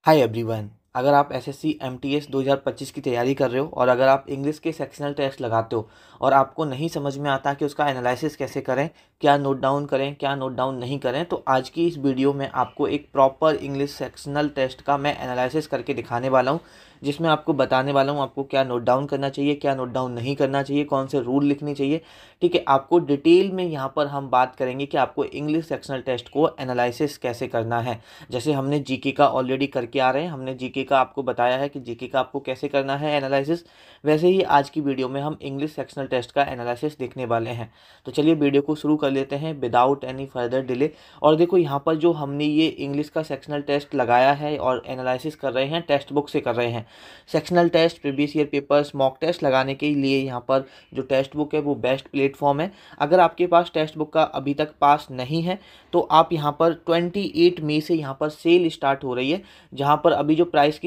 Hi everyone. अगर आप SSC MTS 2025 की तैयारी कर रहे हो और अगर आप इंग्लिश के सेक्शनल टेस्ट लगाते हो और आपको नहीं समझ में आता कि उसका एनालिसिस कैसे करें, क्या नोट डाउन करें, क्या नोट डाउन नहीं करें, तो आज की इस वीडियो में आपको एक प्रॉपर इंग्लिश सेक्शनल टेस्ट का मैं एनालिसिस करके दिखाने वाला हूं, जिसमें आपको बताने वाला हूं आपको क्या नोट डाउन करना चाहिए, क्या नोट डाउन नहीं करना चाहिए, कौन से रूल लिखने चाहिए। ठीक है, आपको डिटेल में यहाँ पर हम बात करेंगे कि आपको इंग्लिश सेक्शनल टेस्ट को एनालिसिस कैसे करना है। जैसे हमने जीके का ऑलरेडी करके आ रहे हैं, हमने जीके का आपको बताया है कि जीके का आपको कैसे करना है एनालिसिस, वैसे ही आज की वीडियो में हम इंग्लिश सेक्शनल टेस्ट का एनालिसिस देखने वाले हैं। तो चलिए वीडियो को शुरू कर लेते हैं विदाउट एनी फर्दर डिले। और देखो यहाँ पर जो हमने ये इंग्लिश का सेक्शनल टेस्ट लगाया है और एनालिसिस कर रहे हैं, टेक्स्ट बुक से कर रहे हैं। Sectional test, previous year papers, mock test लगाने के लिए यहाँ पर जो टेक्स्ट बुक है वो बेस्ट प्लेटफॉर्म है। अगर आपके पास टेक्स्ट बुक का अभी तक पास नहीं है तो आप यहाँ पर 28 मई से यहाँ पर सेल स्टार्ट हो रही है, जहाँ पर अभी जो प्राइस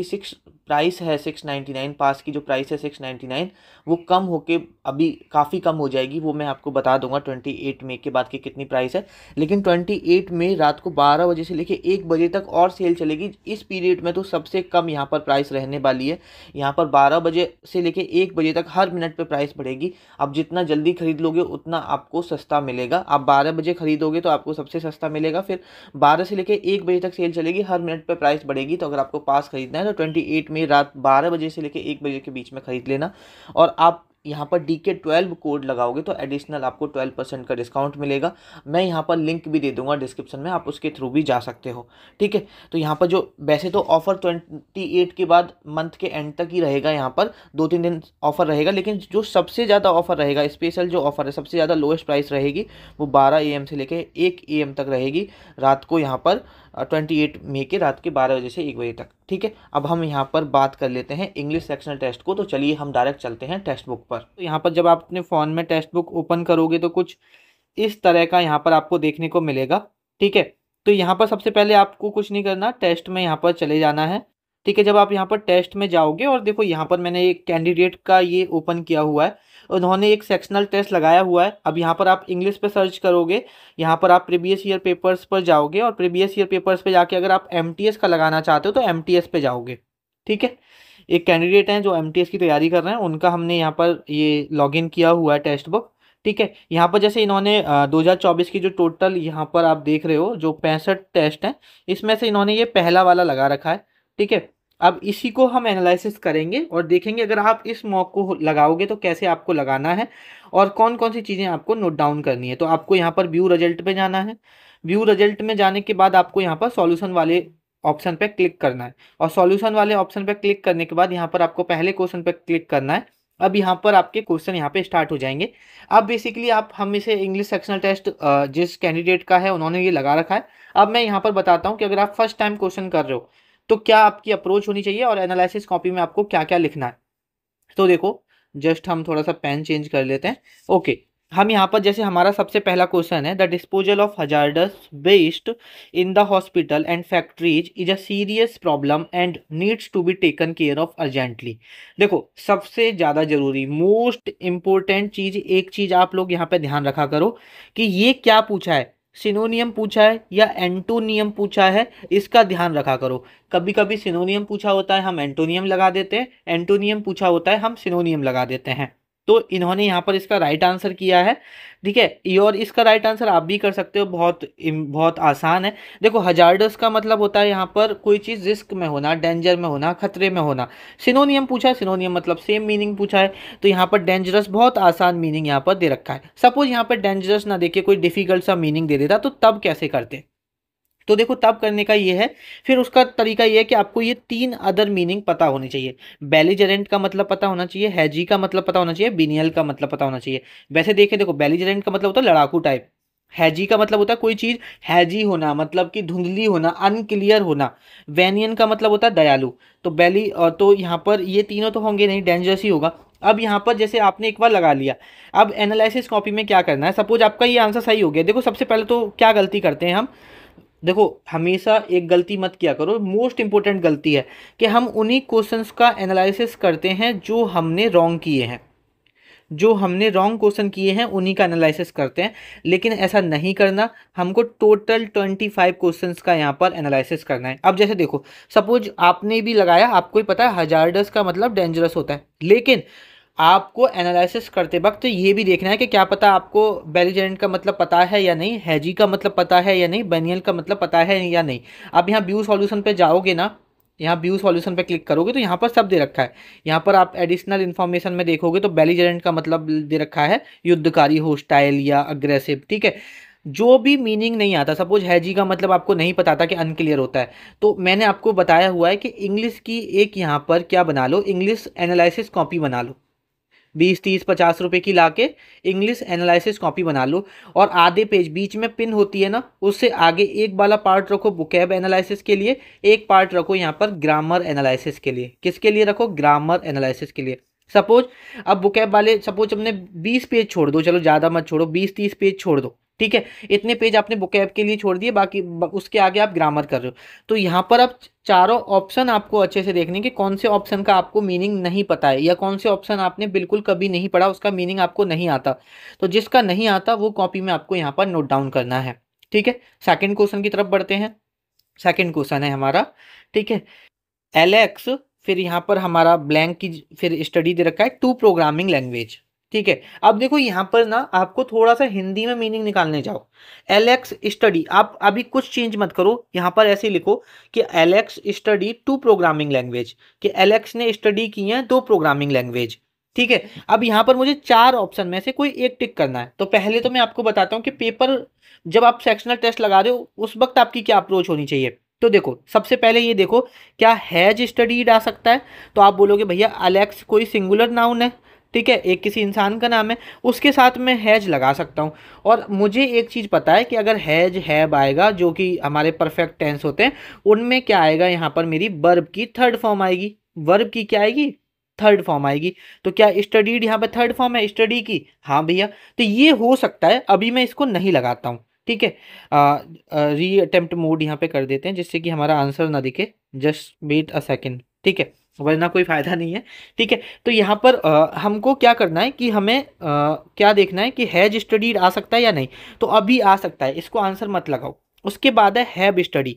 है 699, पास की जो प्राइस है 699, वो कम होके अभी काफ़ी कम हो जाएगी। वो मैं आपको बता दूंगा 28 मई के बाद की कितनी प्राइस है। लेकिन 28 मई रात को 12 बजे से लेके 1 बजे तक और सेल चलेगी। इस पीरियड में तो सबसे कम यहाँ पर प्राइस रहने वाली है। यहाँ पर 12 बजे से लेके 1 बजे तक हर मिनट पे प्राइस बढ़ेगी। आप जितना जल्दी खरीद लोगे उतना आपको सस्ता मिलेगा। आप 12 बजे खरीदोगे तो आपको सबसे सस्ता मिलेगा, फिर 12 से लेके 1 बजे तक सेल चलेगी, हर मिनट पे प्राइस बढ़ेगी। तो अगर आपको पास खरीदना है तो 28 में रात 12 बजे से लेके 1 बजे के बीच में खरीद लेना। और आप यहाँ पर DK12 कोड लगाओगे तो एडिशनल आपको 12% का डिस्काउंट मिलेगा। मैं यहाँ पर लिंक भी दे दूंगा डिस्क्रिप्शन में, आप उसके थ्रू भी जा सकते हो। ठीक है, तो यहाँ पर जो वैसे तो ऑफर 28 के बाद मंथ के एंड तक ही रहेगा, यहाँ पर 2-3 दिन ऑफर रहेगा। लेकिन जो सबसे ज़्यादा ऑफर रहेगा, स्पेशल जो ऑफर है, सबसे ज़्यादा लोएस्ट प्राइस रहेगी वो 12 AM से लेके 1 AM तक रहेगी रात को, यहाँ पर 28 मई के रात के 12 बजे से 1 बजे तक। ठीक है, अब हम यहाँ पर बात कर लेते हैं इंग्लिश सेक्शनल टेस्ट को। तो चलिए हम डायरेक्ट चलते हैं टेक्स्ट बुक पर। तो यहाँ पर जब आप अपने फ़ोन में टेक्स्ट बुक ओपन करोगे तो कुछ इस तरह का यहाँ पर आपको देखने को मिलेगा। ठीक है, तो यहाँ पर सबसे पहले आपको कुछ नहीं करना, टेस्ट में यहाँ पर चले जाना है। ठीक है, जब आप यहाँ पर टेस्ट में जाओगे और देखो यहाँ पर मैंने एक कैंडिडेट का ये ओपन किया हुआ है, उन्होंने एक सेक्शनल टेस्ट लगाया हुआ है। अब यहाँ पर आप इंग्लिश पे सर्च करोगे, यहाँ पर आप प्रीवियस ईयर पेपर्स पर जाओगे और प्रीवियस ईयर पेपर्स पे जाके अगर आप एमटीएस का लगाना चाहते हो तो एमटीएस पे जाओगे। ठीक है, एक कैंडिडेट हैं जो एमटीएस की तैयारी कर रहे हैं, उनका हमने यहाँ पर ये लॉगिन किया हुआ है टेक्स्ट बुक। ठीक है, यहाँ पर जैसे इन्होंने 2024 की जो टोटल यहाँ पर आप देख रहे हो जो 65 टेस्ट हैं, इसमें से इन्होंने ये पहला वाला लगा रखा है। ठीक है, अब इसी को हम एनालिसिस करेंगे और देखेंगे अगर आप इस मॉक को लगाओगे तो कैसे आपको लगाना है और कौन कौन सी चीज़ें आपको नोट डाउन करनी है। तो आपको यहाँ पर व्यू रिजल्ट पे जाना है। व्यू रिजल्ट में जाने के बाद आपको यहाँ पर सॉल्यूशन वाले ऑप्शन पे क्लिक करना है और सॉल्यूशन वाले ऑप्शन पे क्लिक करने के बाद यहाँ पर आपको पहले क्वेश्चन पे क्लिक करना है। अब यहाँ पर आपके क्वेश्चन यहाँ पे स्टार्ट हो जाएंगे। अब बेसिकली हम इसे इंग्लिश सेक्शनल टेस्ट जिस कैंडिडेट का है उन्होंने ये लगा रखा है। अब मैं यहाँ पर बताता हूँ कि अगर आप फर्स्ट टाइम क्वेश्चन कर रहे हो तो क्या आपकी अप्रोच होनी चाहिए और एनालिसिस कॉपी में आपको क्या क्या लिखना है। तो देखो, जस्ट हम थोड़ा सा पेन चेंज कर लेते हैं। ओके, हम यहाँ पर जैसे हमारा सबसे पहला क्वेश्चन है, the disposal of hazardous waste in the hospital and factories is a serious problem and needs to be taken care of urgently. देखो, सबसे ज़्यादा जरूरी मोस्ट इंपॉर्टेंट चीज़, एक चीज़ आप लोग यहाँ पे ध्यान रखा करो कि ये क्या पूछा है, सिनोनियम पूछा है या एंटोनियम पूछा है, इसका ध्यान रखा करो। कभी कभी सिनोनियम पूछा होता है हम एंटोनियम लगा देते हैं, एंटोनियम पूछा होता है हम सिनोनियम लगा देते हैं। तो इन्होंने यहाँ पर इसका राइट आंसर किया है। ठीक है, ये और इसका राइट आंसर आप भी कर सकते हो, बहुत आसान है। देखो, हजार्डस का मतलब होता है यहाँ पर कोई चीज़ रिस्क में होना, डेंजर में होना, खतरे में होना। सिनोनियम पूछा है, सिनोनियम मतलब सेम मीनिंग पूछा है। तो यहाँ पर डेंजरस बहुत आसान मीनिंग यहाँ पर दे रखा है। सपोज यहाँ पर डेंजरस ना देके कोई डिफिकल्ट सा मीनिंग दे देता तो तब कैसे करते। तो देखो, तब करने का ये है, फिर उसका तरीका ये है कि आपको ये 3 अदर मीनिंग पता होनी चाहिए। बेलिजरेंट का मतलब पता होना चाहिए, हैजी का मतलब पता होना चाहिए, बिनियल का मतलब पता होना चाहिए। वैसे देखे, देखो, बेलिजरेंट का मतलब होता है लड़ाकू टाइप, हैजी का मतलब होता है कोई चीज हैजी होना, मतलब कि धुंधली होना, अनक्लियर होना। वेनियन का मतलब होता है दयालु। तो तो यहाँ पर ये तीनों तो होंगे नहीं, डेंजरस ही होगा। अब यहाँ पर जैसे आपने एक बार लगा लिया, अब एनालिसिस कॉपी में क्या करना है। सपोज आपका ये आंसर सही हो गया। देखो, सबसे पहले तो क्या गलती करते हैं हम, देखो हमेशा एक गलती मत किया करो, मोस्ट इंपॉर्टेंट गलती है कि हम उन्हीं क्वेश्चंस का एनालिसिस करते हैं जो हमने रॉन्ग किए हैं। जो हमने रॉन्ग क्वेश्चन किए हैं उन्हीं का एनालिसिस करते हैं, लेकिन ऐसा नहीं करना। हमको टोटल 25 क्वेश्चंस का यहाँ पर एनालिसिस करना है। अब जैसे देखो, सपोज आपने भी लगाया, आपको ही पता है हजार्डस का मतलब डेंजरस होता है, लेकिन आपको एनालिसिस करते वक्त ये भी देखना है कि क्या पता आपको बेलिजेरेंट का मतलब पता है या नहीं, हैजी का मतलब पता है या नहीं, बेनियल का मतलब पता है या नहीं। अब यहाँ व्यू सॉल्यूशन पे जाओगे ना, यहाँ व्यू सॉल्यूशन पे क्लिक करोगे तो यहाँ पर सब दे रखा है। यहाँ पर आप एडिशनल इन्फॉर्मेशन में देखोगे तो बेलिजेरेंट का मतलब दे रखा है युद्धकारी, होस्टाइल या अग्रेसिव, ठीक है। जो भी मीनिंग नहीं आता, सपोज हैजी का मतलब आपको नहीं पता था कि अनक्लियर होता है, तो मैंने आपको बताया हुआ है कि इंग्लिश की एक यहाँ पर क्या बना लो, इंग्लिश एनालिसिस कॉपी बना लो। 20 30 50 रुपए की लाके इंग्लिश एनालिसिस कॉपी बना लो, और आधे पेज बीच में पिन होती है ना, उससे आगे एक वाला पार्ट रखो वोकैब एनालिसिस के लिए, एक पार्ट रखो यहाँ पर ग्रामर एनालिसिस के लिए। किसके लिए रखो? ग्रामर एनालिसिस के लिए। सपोज अब वोकैब वाले, सपोज हमने 20 पेज छोड़ दो, चलो ज़्यादा मत छोड़ो, 20 30 पेज छोड़ दो, ठीक है। इतने पेज आपने वोकैब के लिए छोड़ दिए, बाकी उसके आगे आप ग्रामर कर रहे हो। तो यहाँ पर अब चारों ऑप्शन आपको अच्छे से देखने कि कौन से ऑप्शन का आपको मीनिंग नहीं पता है, या कौन से ऑप्शन आपने बिल्कुल कभी नहीं पढ़ा, उसका मीनिंग आपको नहीं आता। तो जिसका नहीं आता वो कॉपी में आपको यहाँ पर नोट डाउन करना है, ठीक है। सेकंड क्वेश्चन की तरफ बढ़ते हैं। सेकंड क्वेश्चन है हमारा, ठीक है, एलेक्स, फिर यहाँ पर हमारा ब्लैंक की फिर स्टडी दे रखा है 2 प्रोग्रामिंग लैंग्वेज, ठीक है। अब देखो यहाँ पर ना आपको थोड़ा सा हिंदी में मीनिंग निकालने जाओ। एलेक्स स्टडी, आप अभी कुछ चेंज मत करो, यहाँ पर ऐसे लिखो कि एलेक्स स्टडी 2 प्रोग्रामिंग लैंग्वेज, कि एलेक्स ने स्टडी की है 2 प्रोग्रामिंग लैंग्वेज, ठीक है। अब यहाँ पर मुझे 4 ऑप्शन में से कोई एक टिक करना है। तो पहले तो मैं आपको बताता हूँ कि पेपर जब आप सेक्शनल टेस्ट लगा रहे हो उस वक्त आपकी क्या अप्रोच होनी चाहिए। तो देखो सबसे पहले ये देखो, क्या हैज स्टडीड आ सकता है? तो आप बोलोगे भैया अलेक्स कोई सिंगुलर नाउन है, ठीक है, एक किसी इंसान का नाम है, उसके साथ मैं हैज लगा सकता हूँ। और मुझे एक चीज़ पता है कि अगर हैज हैव आएगा, जो कि हमारे परफेक्ट टेंस होते हैं, उनमें क्या आएगा, यहाँ पर मेरी वर्ब की थर्ड फॉर्म आएगी। वर्ब की क्या आएगी? थर्ड फॉर्म आएगी। तो क्या स्टडीड यहाँ पर थर्ड फॉर्म है स्टडी की? हाँ भैया, तो ये हो सकता है, अभी मैं इसको नहीं लगाता हूँ, ठीक है। री अटेम्प्ट मोड यहाँ पे कर देते हैं जिससे कि हमारा आंसर ना दिखे, जस्ट वेट अ सेकेंड, ठीक है, वरना कोई फायदा नहीं है, ठीक है। तो यहाँ पर हमको क्या करना है कि हमें क्या देखना है कि हैज स्टडीड आ सकता है या नहीं। तो अभी आ सकता है, इसको आंसर मत लगाओ। उसके बाद है हैव स्टडी।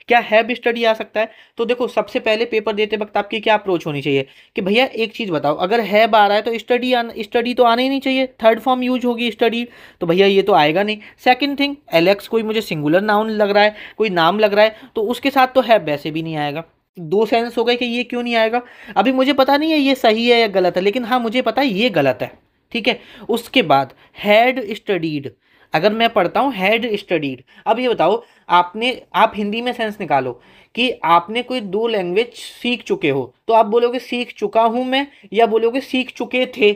क्या हैव स्टडी आ सकता है? तो देखो सबसे पहले पेपर देते वक्त आपकी क्या अप्रोच होनी चाहिए कि भैया एक चीज़ बताओ, अगर हैव आ रहा है तो स्टडी तो आना ही नहीं चाहिए, थर्ड फॉर्म यूज होगी स्टडी, तो भैया ये तो आएगा नहीं। सेकंड थिंग, एलेक्स कोई मुझे सिंगुलर नाउन लग रहा है, कोई नाम लग रहा है, तो उसके साथ तो हैव वैसे भी नहीं आएगा। दो सेंस हो गए कि ये क्यों नहीं आएगा। अभी मुझे पता नहीं है ये सही है या गलत है, लेकिन हाँ मुझे पता है ये गलत है, ठीक है। उसके बाद हैड स्टडीड, अगर मैं पढ़ता हूँ हैड स्टडीड, अब ये बताओ, आप हिंदी में सेंस निकालो कि आपने कोई 2 लैंग्वेज सीख चुके हो, तो आप बोलोगे सीख चुका हूं मैं, या बोलोगे सीख चुके थे?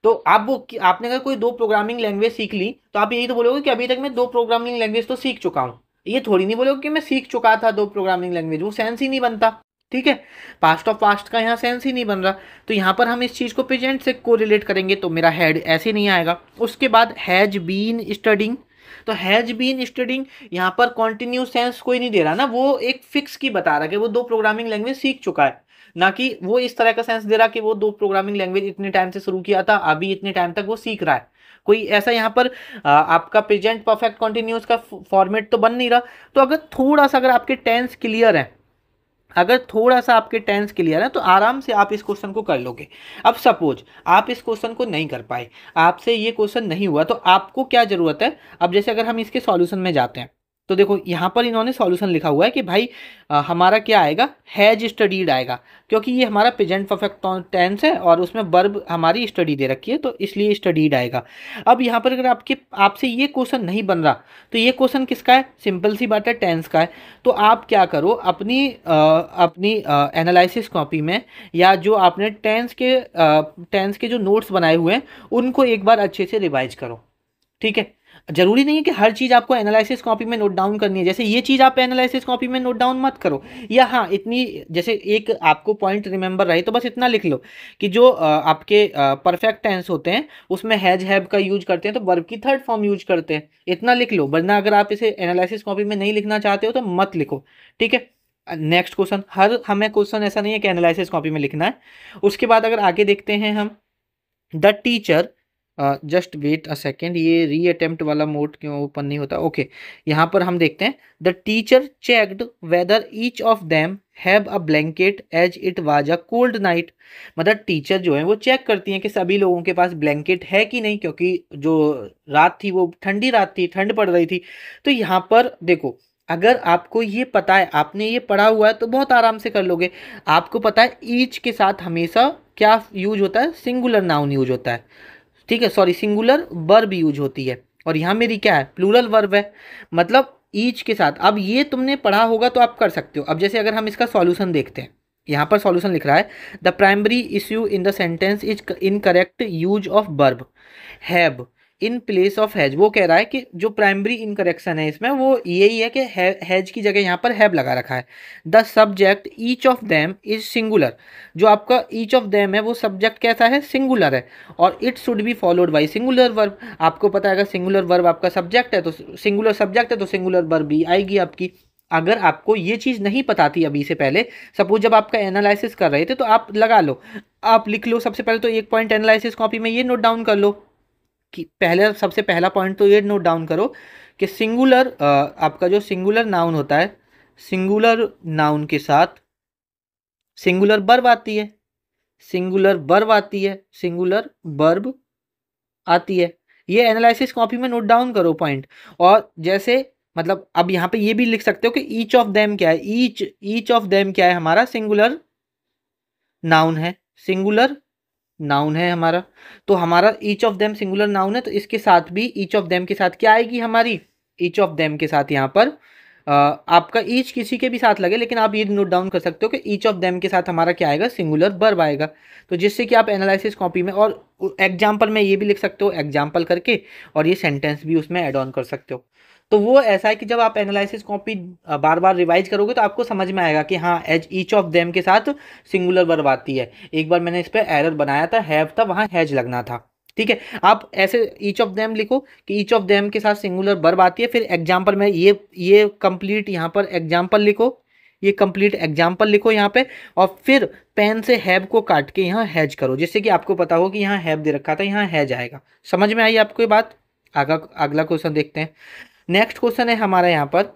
तो आपने अगर कोई 2 प्रोग्रामिंग लैंग्वेज सीख ली तो आप यही तो बोलोगे कि अभी तक मैं 2 प्रोग्रामिंग लैंग्वेज तो सीख चुका हूँ। ये थोड़ी नहीं बोलोगे कि मैं सीख चुका था 2 प्रोग्रामिंग लैंग्वेज, वो सेंस ही नहीं बनता, ठीक है। पास्ट ऑफ पास्ट का यहाँ सेंस ही नहीं बन रहा। तो यहाँ पर हम इस चीज़ को प्रेजेंट से कोरिलेट करेंगे, तो मेरा हैड ऐसे नहीं आएगा। उसके बाद हैज बीन स्टडिंग, तो हैज बीन स्टडिंग यहाँ पर कॉन्टिन्यू सेंस कोई नहीं दे रहा ना, वो एक फिक्स की बता रहा कि वो 2 प्रोग्रामिंग लैंग्वेज सीख चुका है, ना कि वो इस तरह का सेंस दे रहा कि वो 2 प्रोग्रामिंग लैंग्वेज इतने टाइम से शुरू किया था, अभी इतने टाइम तक वो सीख रहा है। कोई ऐसा यहाँ पर आपका प्रेजेंट परफेक्ट कॉन्टिन्यूस का फॉर्मेट तो बन नहीं रहा। तो अगर थोड़ा सा अगर आपके टेंस क्लियर है, अगर थोड़ा सा आपके टेंस क्लियर है, तो आराम से आप इस क्वेश्चन को कर लोगे। अब सपोज आप इस क्वेश्चन को नहीं कर पाए, आपसे ये क्वेश्चन नहीं हुआ, तो आपको क्या जरूरत है। अब जैसे अगर हम इसके सॉल्यूशन में जाते हैं, तो देखो यहाँ पर इन्होंने सॉल्यूशन लिखा हुआ है कि भाई हमारा क्या आएगा, हैज स्टडीड आएगा, क्योंकि ये हमारा प्रेजेंट परफेक्ट टेंस है और उसमें वर्ब हमारी स्टडी दे रखी है, तो इसलिए स्टडीड आएगा। अब यहाँ पर अगर आपसे ये क्वेश्चन नहीं बन रहा, तो ये क्वेश्चन किसका है? सिंपल सी बात है, टेंस का है। तो आप क्या करो, अपनी एनालिसिस कॉपी में, या जो आपने टेंस के जो नोट्स बनाए हुए हैं उनको एक बार अच्छे से रिवाइज करो, ठीक है। जरूरी नहीं है कि हर चीज़ आपको एनालिसिस कॉपी में नोट डाउन करनी है, जैसे ये चीज़ आप एनालिसिस कॉपी में नोट डाउन मत करो, या हाँ इतनी, जैसे एक आपको पॉइंट रिमेंबर रहे तो बस इतना लिख लो कि जो आपके परफेक्ट टेंस होते हैं उसमें हैज हैव का यूज करते हैं तो वर्ब की थर्ड फॉर्म यूज करते हैं, इतना लिख लो। वरना अगर आप इसे एनालिसिस कॉपी में नहीं लिखना चाहते हो तो मत लिखो, ठीक है। नेक्स्ट क्वेश्चन, हमें क्वेश्चन ऐसा नहीं है कि एनालिसिस कॉपी में लिखना है। उसके बाद अगर आगे देखते हैं हम, the teacher just wait a second, ये री अटेम्प्ट वाला मोड क्यों ओपन नहीं होता। ओके, यहाँ पर हम देखते हैं the teacher checked whether each of them have a blanket as it was a cold night. मतलब टीचर जो है वो चेक करती हैं कि सभी लोगों के पास ब्लैंकेट है कि नहीं, क्योंकि जो रात थी वो ठंडी रात थी, ठंड पड़ रही थी। तो यहाँ पर देखो, अगर आपको ये पता है, आपने ये पढ़ा हुआ है, तो बहुत आराम से कर लोगे। आपको पता है ईच के साथ हमेशा क्या यूज होता है, सिंगुलर नाउन यूज होता है, ठीक है, सॉरी सिंगुलर वर्ब यूज होती है। और यहाँ मेरी क्या है, प्लूरल वर्ब है, मतलब ईच के साथ। अब ये तुमने पढ़ा होगा तो आप कर सकते हो। अब जैसे अगर हम इसका सॉल्यूशन देखते हैं, यहाँ पर सॉल्यूशन लिख रहा है the primary issue in the sentence is incorrect use of verb have in place of has. वो कह रहा है कि जो प्राइमरी इनकरेक्शन है इसमें वो यही है कि हैज की जगह यहाँ पर हैव लगा रखा है। The subject each of them is singular, जो आपका ईच ऑफ देम है वो सब्जेक्ट कैसा है, सिंगुलर है, और it should be followed by singular verb. आपको पता है अगर सिंगुलर वर्ब आपका सब्जेक्ट है तो सिंगुलर सब्जेक्ट है तो सिंगुलर वर्ब भी आएगी आपकी। अगर आपको ये चीज़ नहीं पता थी अभी से पहले, सपोज जब आपका एनालिसिस कर रहे थे तो आप लगा लो, आप लिख लो। सबसे पहले तो एक पॉइंट एनालिसिस कॉपी में ये नोट डाउन कर लो कि पहले, सबसे पहला पॉइंट तो ये नोट डाउन करो कि सिंगुलर आपका जो सिंगुलर नाउन होता है, सिंगुलर नाउन के साथ सिंगुलर वर्ब आती है, सिंगुलर वर्ब आती है, सिंगुलर वर्ब आती है। ये एनालिसिस कॉपी में नोट डाउन करो पॉइंट। और जैसे मतलब अब यहाँ पे ये भी लिख सकते हो कि ईच ऑफ देम क्या है, ईच ऑफ देम क्या है, हमारा सिंगुलर नाउन है, सिंगुलर नाउन है हमारा। तो हमारा each of them singular noun है, तो इसके साथ भी ईच ऑफ देम के साथ क्या आएगी हमारी, ईच ऑफ देम के साथ यहाँ पर आपका ईच किसी के भी साथ लगे, लेकिन आप ये नोट डाउन कर सकते हो कि ईच ऑफ देम के साथ हमारा क्या आएगा, सिंगुलर वर्ब आएगा। तो जिससे कि आप एनालिसिस कॉपी में और एग्जाम्पल में ये भी लिख सकते हो एग्जाम्पल करके, और ये सेंटेंस भी उसमें ऐड ऑन कर सकते हो। तो वो ऐसा है कि जब आप एनालिसिस कॉपी बार बार रिवाइज करोगे तो आपको समझ में आएगा कि हाँ एज ईच ऑफ देम के साथ सिंगुलर वर्ब आती है। एक बार मैंने इस पर एरर बनाया था, हैव था, वहाँ हैज लगना था, ठीक है। आप ऐसे ईच ऑफ देम लिखो कि ईच ऑफ देम के साथ सिंगुलर वर्ब आती है, फिर एग्जाम्पल में ये कंप्लीट यहाँ पर एग्जाम्पल लिखो, ये कंप्लीट एग्जाम्पल लिखो यहाँ पे, और फिर पेन से हैव को काट के यहाँ हैज करो, जिससे कि आपको पता हो कि यहाँ हैव दे रखा था, यहाँ हैज आएगा। समझ में आई आपको ये बात। अगला क्वेश्चन देखते हैं। नेक्स्ट क्वेश्चन है हमारा यहाँ पर,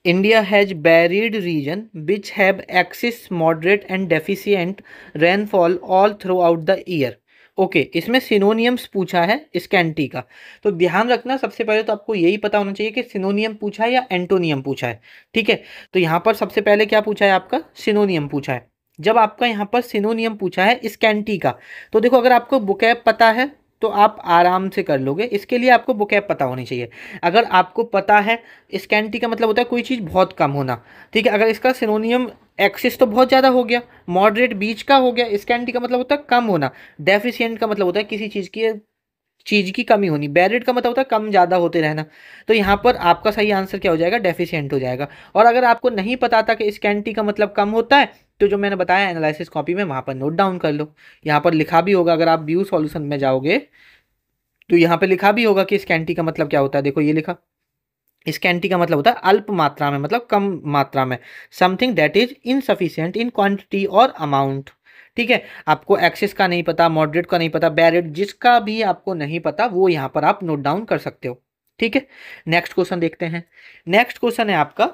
India has varied region which have excess moderate and deficient rainfall all throughout the year. Okay, इसमें सिनोनियम्स पूछा है स्कैंटी का। तो ध्यान रखना, सबसे पहले तो आपको यही पता होना चाहिए कि सिनोनियम पूछा है या एंटोनियम पूछा है, ठीक है। तो यहाँ पर सबसे पहले क्या पूछा है आपका, सिनोनियम पूछा है। जब आपका यहाँ पर सिनोनियम पूछा है स्कैंटी का, तो देखो अगर आपको बुकैब पता है तो आप आराम से कर लोगे। इसके लिए आपको बुकैब पता होनी चाहिए। अगर आपको पता है, स्कैंटी का मतलब होता है कोई चीज़ बहुत कम होना, ठीक है। अगर इसका सिनोनियम एक्सिस तो बहुत ज़्यादा हो गया, मॉडरेट बीच का हो गया, स्कैंटी का मतलब होता है कम होना, डेफिशिएंट का मतलब होता है किसी चीज़ की कमी होनी, बैरिड का मतलब होता है कम ज़्यादा होते रहना। तो यहाँ पर आपका सही आंसर क्या हो जाएगा, डेफिशिएंट हो जाएगा। और अगर आपको नहीं पता था कि स्कैंटी का मतलब कम होता है, तो जो मैंने बताया एनालिसिस कॉपी में वहाँ पर नोट डाउन कर लो। यहाँ पर लिखा भी होगा, अगर आप व्यू सॉल्यूशन में जाओगे तो यहाँ पे लिखा भी होगा कि स्कैंटी का मतलब क्या होता है। देखो ये लिखा, स्कैंटी का मतलब होता है अल्प मात्रा में, मतलब कम मात्रा में, something that is insufficient in quantity और अमाउंट, ठीक है। आपको एक्सिस का नहीं पता, मॉडरेट का नहीं पता, बैरिड, जिसका भी आपको नहीं पता वो यहाँ पर आप नोट डाउन कर सकते हो, ठीक है। नेक्स्ट क्वेश्चन देखते हैं। नेक्स्ट क्वेश्चन है आपका,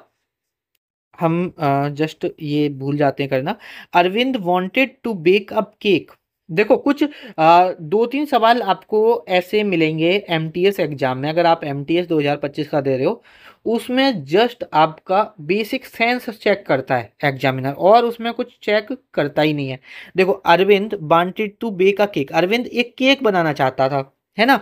हम जस्ट ये भूल जाते हैं करना। Arvind wanted to bake up cake. देखो कुछ 2-3 सवाल आपको ऐसे मिलेंगे एमटीएस एग्जाम में, अगर आप एमटीएस 2025 का दे रहे हो, उसमें जस्ट आपका बेसिक सेंस चेक करता है एग्जामिनर, और उसमें कुछ चेक करता ही नहीं है। देखो Arvind wanted to bake a cake, Arvind एक केक बनाना चाहता था, है ना,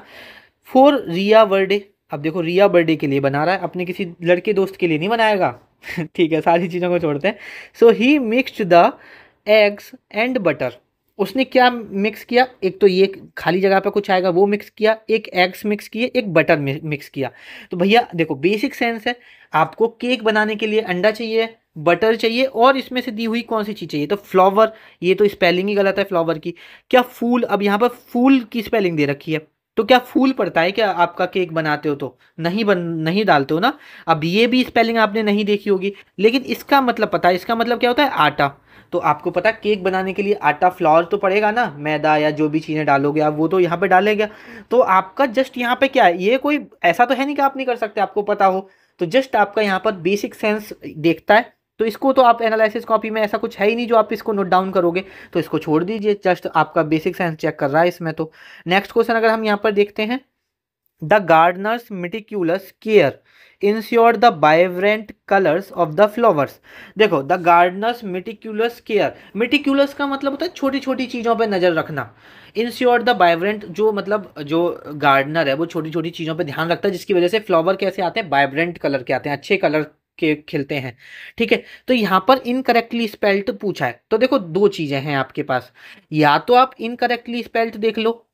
फॉर रिया बर्थडे। अब देखो रिया बर्थडे के लिए बना रहा है, अपने किसी लड़के दोस्त के लिए नहीं बनाएगा ठीक है, सारी चीज़ों को छोड़ते हैं। So he mixed the eggs and butter. उसने क्या मिक्स किया, एक तो ये खाली जगह पे कुछ आएगा वो मिक्स किया, एक एग्स मिक्स किए, एक बटर मिक्स किया। तो भैया देखो बेसिक सेंस है, आपको केक बनाने के लिए अंडा चाहिए, बटर चाहिए, और इसमें से दी हुई कौन सी चीज़ चाहिए, तो फ्लावर। ये तो स्पेलिंग ही गलत है फ्लावर की, क्या फूल, अब यहाँ पर फूल की स्पेलिंग दे रखी है, तो क्या फूल पड़ता है क्या आपका केक बनाते हो तो? नहीं डालते हो ना। अब ये भी स्पेलिंग आपने नहीं देखी होगी, लेकिन इसका मतलब पता है, इसका मतलब क्या होता है? आटा। तो आपको पता है केक बनाने के लिए आटा, फ्लोर तो पड़ेगा ना, मैदा या जो भी चीज़ें डालोगे आप वो तो यहाँ पे डालेगा। तो आपका जस्ट यहाँ पे क्या है, ये कोई ऐसा तो है नहीं कि आप नहीं कर सकते, आपको पता हो। तो जस्ट आपका यहाँ पर बेसिक सेंस देखता है, तो इसको तो आप एनालिसिस कॉपी में ऐसा कुछ है ही नहीं जो आप इसको नोट डाउन करोगे, तो इसको छोड़ दीजिए, जस्ट आपका बेसिक साइंस चेक कर रहा है इसमें। तो नेक्स्ट क्वेश्चन अगर हम यहाँ पर देखते हैं, the gardener's meticulous care ensure the vibrant colours of the flowers. देखो, the gardener's meticulous care, meticulous का मतलब होता है छोटी छोटी चीज़ों पर नज़र रखना। इंश्योर द वाइब्रेंट, जो मतलब जो गार्डनर है वो छोटी छोटी चीज़ों पर ध्यान रखता है, जिसकी वजह से फ्लावर कैसे आते हैं, वाइब्रेंट कलर के आते हैं, अच्छे कलर के खिलते हैं। ठीक है, तो यहाँ पर इनकरेक्टली स्पेल्ड पूछा है, तो देखो दो चीज़ें हैं आपके पास, या तो आप इनकरेक्टली स्पेल्ड देख लो,